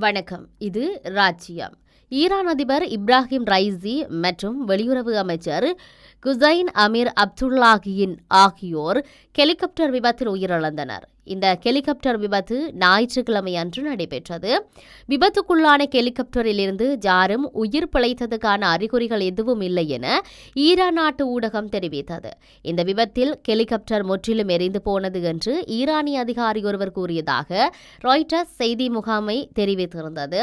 வணக்கம். இது ராஜ்யம். ஈரான் அதிபர் இப்ராஹிம் ரைசி மற்றும் வெளியுறவு அமைச்சர் குசைன் அமீர் அப்துல்லாஹியின் ஆகியோர் ஹெலிகாப்டர் விபத்தில் உயிரிழந்தனர். இந்த ஹெலிகாப்டர் விபத்து ஞாயிற்றுக்கிழமை அன்று நடைபெற்றது. விபத்துக்குள்ளான ஹெலிகாப்டரில் இருந்து யாரும் உயிர் பிழைத்ததுக்கான அறிகுறிகள் எதுவும் இல்லை என ஈரான் நாட்டு ஊடகம் தெரிவித்தது. இந்த விபத்தில் ஹெலிகாப்டர் முற்றிலும் எரிந்து போனது என்று ஈரானிய அதிகாரி ஒருவர் கூறியதாக ராய்ட்டர்ஸ் செய்தி முகாமை தெரிவித்திருந்தது.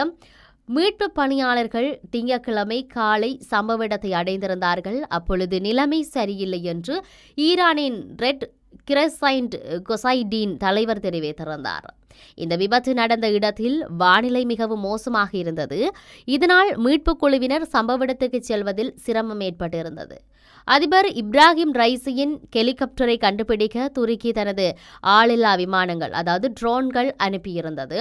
மீட்பு பணியாளர்கள் திங்கட்கிழமை காலை சம்பவ இடத்தை அடைந்திருந்தார்கள். அப்பொழுது நிலைமை சரியில்லை என்று ஈரானின் ரெட் கிரசைண்ட் கொசைடீன் தலைவர் தெரிவித்திருந்தார். இந்த விபத்து நடந்த இடத்தில் வானிலை மிகவும் மோசமாக இருந்தது. இதனால் மீட்புக் குழுவினர் சம்பவ இடத்துக்கு செல்வதில் சிரமம் ஏற்பட்டிருந்தது. அதிபர் இப்ராஹிம் ரைசியின் ஹெலிகாப்டரை கண்டுபிடிக்க துருக்கி தனது ஆளில்லா விமானங்கள் அதாவது ட்ரோன்கள் அனுப்பியிருந்தது.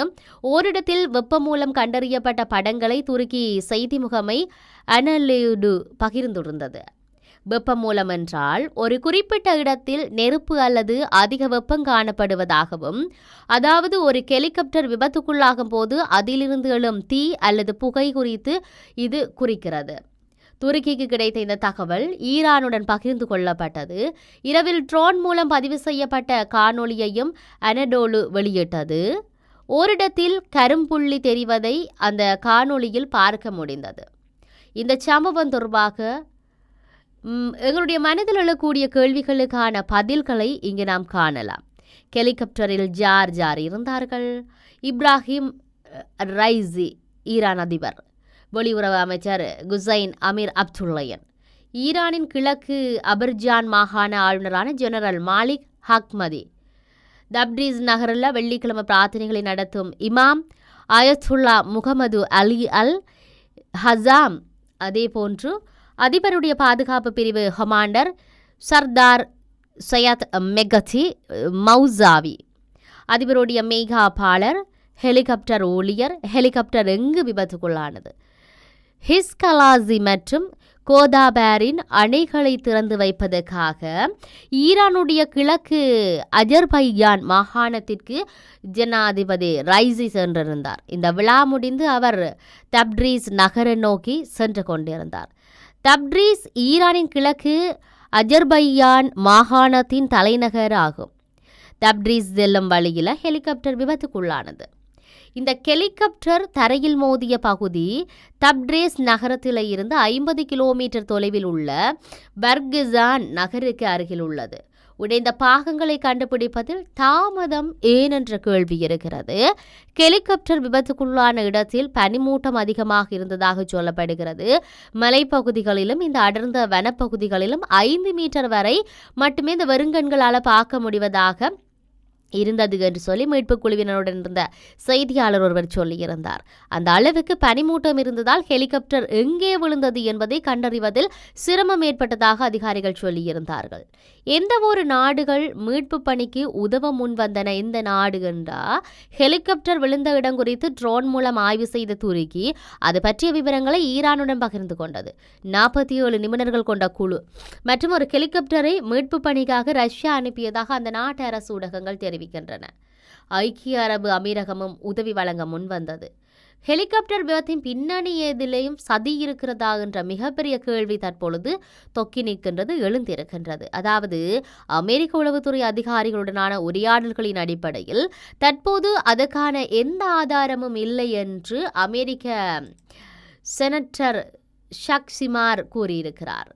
ஓரிடத்தில் வெப்பம் மூலம் கண்டறியப்பட்ட படங்களை துருக்கி செய்தி முகமை அனலிடு பகிர்ந்திருந்தது. வெப்பம் மூலம் என்றால் ஒரு குறிப்பிட்ட இடத்தில் நெருப்பு அல்லது அதிக வெப்பம் காணப்படுவதாகவும், அதாவது ஒரு ஹெலிகாப்டர் விபத்துக்குள்ளாகும் போது அதிலிருந்து எழும் தீ அல்லது புகை குறித்து இது குறிக்கிறது. துருக்கிக்கு கிடைத்த இந்த தகவல் ஈரானுடன் பகிர்ந்து கொள்ளப்பட்டது. இரவில் ட்ரோன் மூலம் பதிவு செய்யப்பட்ட காணொளியையும் அனடோலு வெளியிட்டது. ஓரிடத்தில் கரும்புள்ளி தெரிவதை அந்த காணொளியில் பார்க்க முடிந்தது. இந்த சம்பவம் தொடர்பாக எங்களுடைய மனதில் எழக்கூடிய கேள்விகளுக்கான பதில்களை இங்கு நாம் காணலாம். ஹெலிகாப்டரில் ஜார் இருந்தார்கள். இப்ராஹிம் ரைசி ஈரான் அதிபர், வெளியுறவு அமைச்சர் குசைன் அமீர் அப்துல்லாஹின், ஈரானின் கிழக்கு அபர்ஜான் மாகாண ஆளுநரான ஜெனரல் மாலிக் ஹக்மதி, தப்ரீஸ் நகரில் வெள்ளிக்கிழமை பிரார்த்தனைகளை நடத்தும் இமாம் அயத்துல்லா முகமது அலி அல் ஹசாம், அதே போன்று அதிபருடைய பாதுகாப்பு பிரிவு commander Sardar Sayyed Mehdi Mousavi, அதிபருடைய மேகாபாளர், ஹெலிகாப்டர் ஊழியர், ஹெலிகாப்டர் எங்கு விபத்துக்குள்ளானது, ஹிஸ்கலாசி மற்றும் கோதாபேரின் அணைகளை திறந்து வைப்பதற்காக ஈரானுடைய கிழக்கு அஜர்பையான் மாகாணத்திற்கு ஜனாதிபதி ரைசி சென்றிருந்தார். இந்த விழா முடிந்து அவர் தப்ரீஸ் நகரை நோக்கி சென்று கொண்டிருந்தார். தப்ரீஸ் ஈரானின் கிழக்கு அஜர்பையான் மாகாணத்தின் தலைநகர் ஆகும். தப்ரீஸ் செல்லும் வழியில் ஹெலிகாப்டர் விபத்துக்குள்ளானது. இந்த ஹெலிகாப்டர் தரையில் மோதிய பகுதி தப்ரீஸ் நகரத்தில் இருந்து 50 கிலோமீட்டர் தொலைவில் உள்ள பர்கிசான் நகருக்கு அருகில் உள்ளது. உடைந்த பாகங்களை கண்டுபிடிப்பதில் தாமதம் ஏன் என்ற கேள்வி இருக்கிறது. ஹெலிகாப்டர் விபத்துக்குள்ளான இடத்தில் பனிமூட்டம் அதிகமாக இருந்ததாக சொல்லப்படுகிறது. மலைப்பகுதிகளிலும் இந்த அடர்ந்த வனப்பகுதிகளிலும் 5 மீட்டர் வரை மட்டுமே இந்த வெறுங்கண்களால் பார்க்க முடிவதாக இருந்தது என்று சொல்லி மீட்புக் குழுவினருடன் இருந்த செய்தியாளர் ஒருவர் சொல்லியிருந்தார். அந்த அளவுக்கு பனிமூட்டம் இருந்ததால் ஹெலிகாப்டர் எங்கே விழுந்தது என்பதை கண்டறிவதில் சிரமம் ஏற்பட்டதாக அதிகாரிகள் சொல்லியிருந்தார்கள். எந்த ஒரு நாடுகள் மீட்பு பணிக்கு உதவ முன்வந்தன? இந்த நாடு என்றால் ஹெலிகாப்டர் விழுந்த இடம் குறித்து ட்ரோன் மூலம் ஆய்வு செய்த துருக்கி அது பற்றிய விவரங்களை ஈரானுடன் பகிர்ந்து கொண்டது. 47 நிபுணர்கள் கொண்ட குழு மற்றும் ஒரு ஹெலிகாப்டரை மீட்பு பணிக்காக ரஷ்யா அனுப்பியதாக அந்த நாட்டு அரசு ஊடகங்கள் தெரிவிக்கின்றன. ஐக்கிய அரபு அமீரகமும் உதவி வழங்க முன்வந்தது. ஹெலிகாப்டர் விபத்தின் பின்னணி எதிலேயும் சதி இருக்கிறதா என்ற மிகப்பெரிய கேள்வி தற்பொழுது தொக்கி நிற்கின்றது, எழுந்திருக்கின்றது. அதாவது அமெரிக்க உளவுத்துறை அதிகாரிகளுடனான உரையாடல்களின் அடிப்படையில் தற்போது அதற்கான எந்த ஆதாரமும் இல்லை என்று அமெரிக்க செனட்டர் ஷக் சிமார் கூறியிருக்கிறார்.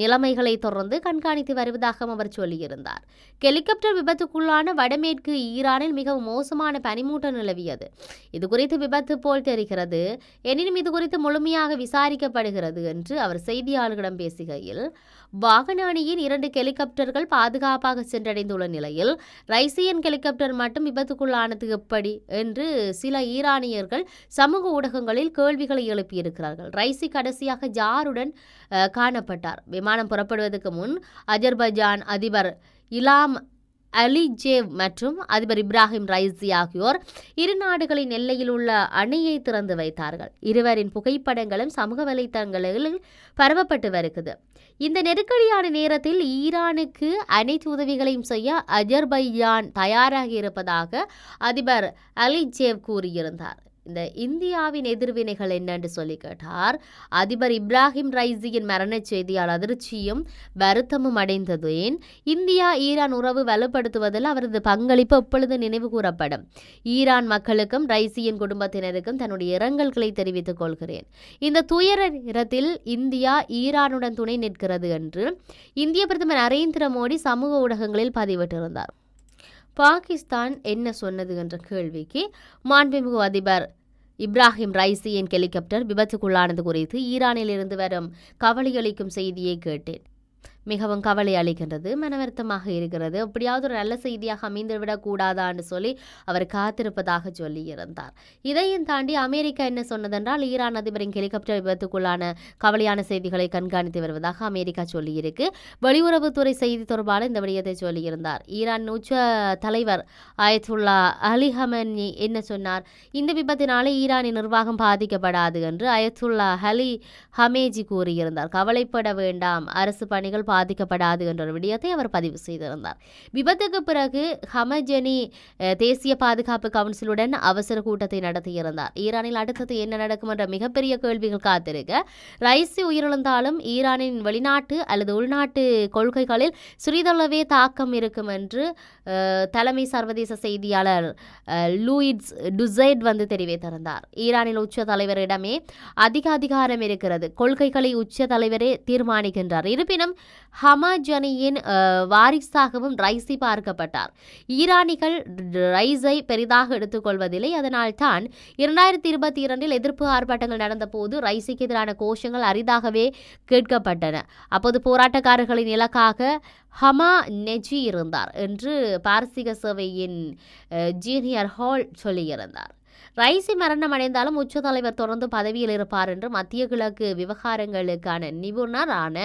நிலைமைகளை தொடர்ந்து கண்காணித்து வருவதாகவும் அவர் சொல்லியிருந்தார். ஹெலிகாப்டர் விபத்துக்குள்ளான வடமேற்கு ஈரானில் மிகவும் மோசமான பனிமூட்டம் நிலவியது. இது குறித்து விபத்து போல் தெரிகிறது, எனினும் இது குறித்து முழுமையாக விசாரிக்கப்படுகிறது என்று அவர் செய்தியாளர்களிடம் பேசுகையில், வாகன அணியின் 2 ஹெலிகாப்டர்கள் பாதுகாப்பாக சென்றடைந்துள்ள நிலையில் ரைசியன் ஹெலிகாப்டர் மட்டும் விபத்துக்குள்ளானது எப்படி என்று சில ஈரானியர்கள் சமூக ஊடகங்களில் கேள்விகளை எழுப்பியிருக்கிறார்கள். ரைசி கடைசியாக ஜாருடன் காணப்பட்டார். விமானம் புறப்படுவதற்கு முன் அஜர்பைஜான் அதிபர் இலாம் அலிஜேவ் மற்றும் அதிபர் இப்ராஹிம் ரைசி ஆகியோர் இரு நாடுகளின் எல்லையில் உள்ள அணையை திறந்து வைத்தார்கள். இருவரின் புகைப்படங்களும் சமூக வலைத்தளங்களில் பரவப்பட்டு வருகிறது. இந்த நெருக்கடியான நேரத்தில் ஈரானுக்கு அனைத்து உதவிகளையும் செய்ய அஜர்பைஜான் தயாராக இருப்பதாக அதிபர் அலிஜேவ் கூறியிருந்தார். இந்த இந்தியாவின் எதிர்வினைகள் என்னன்னு சொல்லி கேட்டார். அதிபர் இப்ராஹிம் ரைசியின் மரணச் செய்தியால் அதிர்ச்சியும் வருத்தமும் அடைந்ததேன். இந்தியா ஈரான் உறவு வலுப்படுத்துவதில் அவரது பங்களிப்பு எப்பொழுது நினைவு கூறப்படும். ஈரான் மக்களுக்கும் ரைசியின் குடும்பத்தினருக்கும் தன்னுடைய இரங்கல்களை தெரிவித்துக் கொள்கிறேன். இந்த துயர நேரத்தில் இந்தியா ஈரானுடன் துணை நிற்கிறது என்று இந்திய பிரதமர் நரேந்திர மோடி சமூக ஊடகங்களில் பதிவிட்டிருந்தார். பாகிஸ்தான் என்ன சொன்னது என்ற கேள்விக்கு மாண்புமிகு அதிபர் இப்ராஹிம் ரைசியின் ஹெலிகாப்டர் விபத்துக்குள்ளானது குறித்து ஈரானில் இருந்து வரும் கவலையளிக்கும் செய்தியை கேட்டேன். மிகவும் கவலை அளிக்கின்றது, மனவருத்தமாக இருக்கிறது. எப்படியாவது ஒரு நல்ல செய்தியாக அமைந்துவிடக்கூடாதான்னு சொல்லி அவர் காத்திருப்பதாக சொல்லியிருந்தார். இதையும் தாண்டி அமெரிக்கா என்ன சொன்னதென்றால் ஈரான் அதிபரின் ஹெலிகாப்டர் விபத்துக்குள்ளான கவலையான செய்திகளை கண்காணித்து வருவதாக அமெரிக்கா சொல்லியிருக்கு. வெளியுறவுத்துறை செய்தி தொடர்பாளர் இந்த விடயத்தை சொல்லியிருந்தார். ஈரான் உச்ச தலைவர் அயத்துல்லா அலி ஹமனி என்ன சொன்னார்? இந்த விபத்தினாலே ஈரானின் நிர்வாகம் பாதிக்கப்படாது என்று அயத்துல்லா அலி ஹமேஜி கூறியிருந்தார். கவலைப்பட வேண்டாம், அரசு பணிகள் பாதிக்கப்படாது என்ற விடயத்தை அவர் பதிவு செய்திருந்தார். விபத்துக்கு பிறகு ஹமஜனி தேசிய பாதுகாப்பு கவுன்சிலுடன் அவசர கூட்டத்தை நடத்தியிருந்தார். ஈரானில் அடுத்தது என்ன நடக்கும் என்ற மிகப்பெரிய கேள்விகள் காத்திருக்க, ரைசி உயிரிழந்தாலும் ஈரானின் வெளிநாட்டு அல்லது உள்நாட்டு கொள்கைகளில் சிறிதளவே தாக்கம் இருக்கும் என்று தலைமை சர்வதேச செய்தியாளர் லூயிட்ஸ் டுசைட் தெரிவித்திருந்தார். ஈரானில் உச்ச தலைவரிடமே அதிக அதிகாரம் இருக்கிறது, கொள்கைகளை உச்ச தலைவரே தீர்மானிக்கின்றார். இருப்பினும் ஹமஜனியின் வாரிசாகவும் ரைசி பார்க்கப்பட்டார். ஈரானிகள் ரைஸை பெரிதாக எடுத்துக்கொள்வதில்லை. அதனால் தான் 2022 எதிர்ப்பு ஆர்ப்பாட்டங்கள் நடந்த போது ரைசிக்கு எதிரான கோஷங்கள் அரிதாகவே கேட்கப்பட்டன. அப்போது போராட்டக்காரர்களின் இலக்காக ஹமா நெஜி இருந்தார் என்று பாரசீக சேவையின் ஜீனியர் ஹால் சொல்லியிருந்தார். ரைசி மரணம் அடைந்தாலும் உச்ச தலைவர் தொடர்ந்து பதவியில் இருப்பார் என்று மத்திய கிழக்கு விவகாரங்களுக்கான நிபுணரான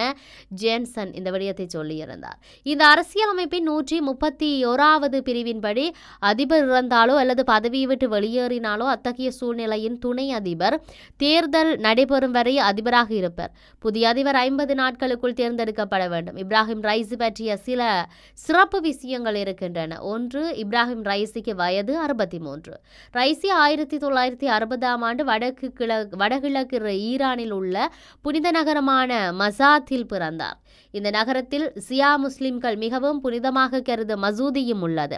ஜேன்சன் இந்த விடயத்தை சொல்லியிருந்தார். இந்த அரசியலமைப்பின் 131வது பிரிவின்படி அதிபர் இறந்தாலோ அல்லது பதவியை விட்டு வெளியேறினாலோ அத்தகைய சூழ்நிலையின் துணை அதிபர் தேர்தல் நடைபெறும் வரை அதிபராக இருப்பார். புதிய அதிபர் 50 நாட்களுக்குள் தேர்ந்தெடுக்கப்பட வேண்டும். இப்ராஹிம் ரைசி பற்றிய சில சிறப்பு விஷயங்கள் இருக்கின்றன. ஒன்று, இப்ராஹிம் ரைசிக்கு வயது 63. ரைசி 1960 வடகிழக்கு ஈரானில் உள்ள புனித நகரமான மசாத்தில் பிறந்தார். இந்த நகரத்தில் சியா முஸ்லிம்கள் மிகவும் புனிதமாக கருத மசூதியும் உள்ளது.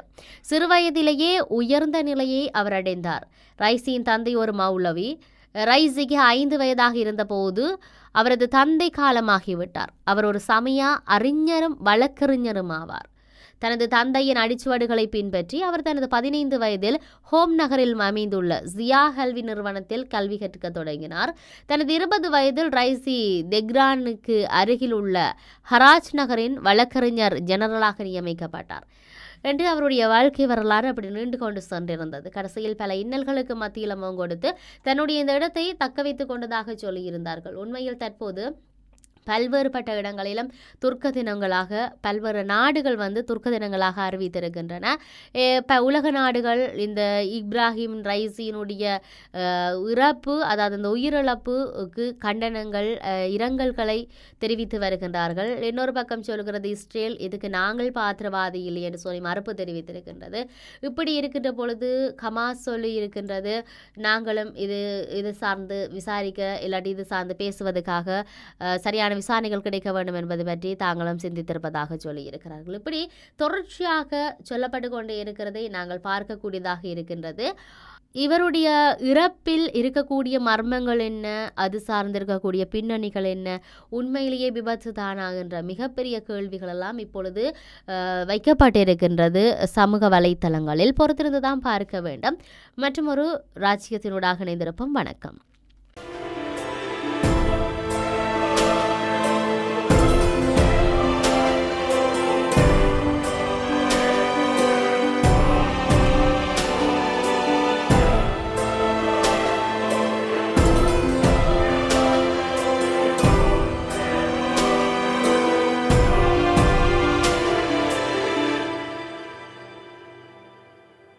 சிறுவயதிலேயே உயர்ந்த நிலையை அவர் அடைந்தார். ரைசியின் தந்தை ஒரு மௌலவி. ரைசிக்கு 5 வயதாக இருந்தபோது அவரது தந்தை காலமாகிவிட்டார். அவர் ஒரு சமய அறிஞரும் வழக்கறிஞரும் ஆவார். தனது தந்தையின் அடிச்சுவடுகளை பின்பற்றி அவர் தனது 15 வயதில் ஹோம் நகரில் அமைந்துள்ள ஜியா கல்வி நிறுவனத்தில் கல்வி கற்க தொடங்கினார். தனது 20 வயதில் ரைசி தெஹ்ரானுக்கு அருகில் உள்ள ஹராஜ் நகரின் வழக்கறிஞர் ஜெனரலாக நியமிக்கப்பட்டார் என்று அவருடைய வாழ்க்கை வரலாறு அப்படி நீண்டு கொண்டு சென்றிருந்தது. கடைசியில் பல இன்னல்களுக்கு மத்தியில் முகம் கொடுத்து தன்னுடைய இந்த இடத்தை தக்க வைத்துக் கொண்டதாக சொல்லியிருந்தார்கள். உண்மையில் தற்போது பல்வேறுபட்ட இடங்களிலும் துர்க்க தினங்களாக பல்வேறு நாடுகள் துர்க்க தினங்களாக அறிவித்திருக்கின்றன. உலக நாடுகள் இந்த இப்ராஹிம் ரைசியினுடைய இறப்பு, அதாவது இந்த உயிரிழப்புக்கு கண்டனங்கள் இரங்கல்களை தெரிவித்து வருகின்றார்கள். இன்னொரு பக்கம் சொல்கிறது இஸ்ரேல் இதுக்கு நாங்கள் பாத்திரவாதி இல்லை என்று சொல்லி மறுப்பு தெரிவித்திருக்கின்றது. இப்படி இருக்கின்ற பொழுது ஹமாஸ் சொல்லி இருக்கின்றது நாங்களும் இது சார்ந்து விசாரிக்க இல்லாட்டி இது சார்ந்து பேசுவதற்காக சரியான விசாரணைகள் கிடைக்க வேண்டும் என்பது பற்றி தாங்களும் சிந்தித்திருப்பதாக சொல்லியிருக்கிறார்கள். இப்படி தொடர்ச்சியாக சொல்லப்பட்டு கொண்டே இருக்கிறதை நாங்கள் பார்க்கக்கூடியதாக இருக்கின்றது. இவருடைய இறப்பில் இருக்கக்கூடிய மர்மங்கள் என்ன, அது சார்ந்திருக்கக்கூடிய பின்னணிகள் என்ன, உண்மையிலேயே விபத்து தானா என்ற மிகப்பெரிய கேள்விகள் எல்லாம் இப்பொழுது வைக்கப்பட்டிருக்கின்றது சமூக வலைத்தளங்களில். பொறுத்திருந்து தான் பார்க்க வேண்டும். மற்றும் ஒரு ராஜ்யத்தினூடாக இணைந்திருப்போம். வணக்கம்.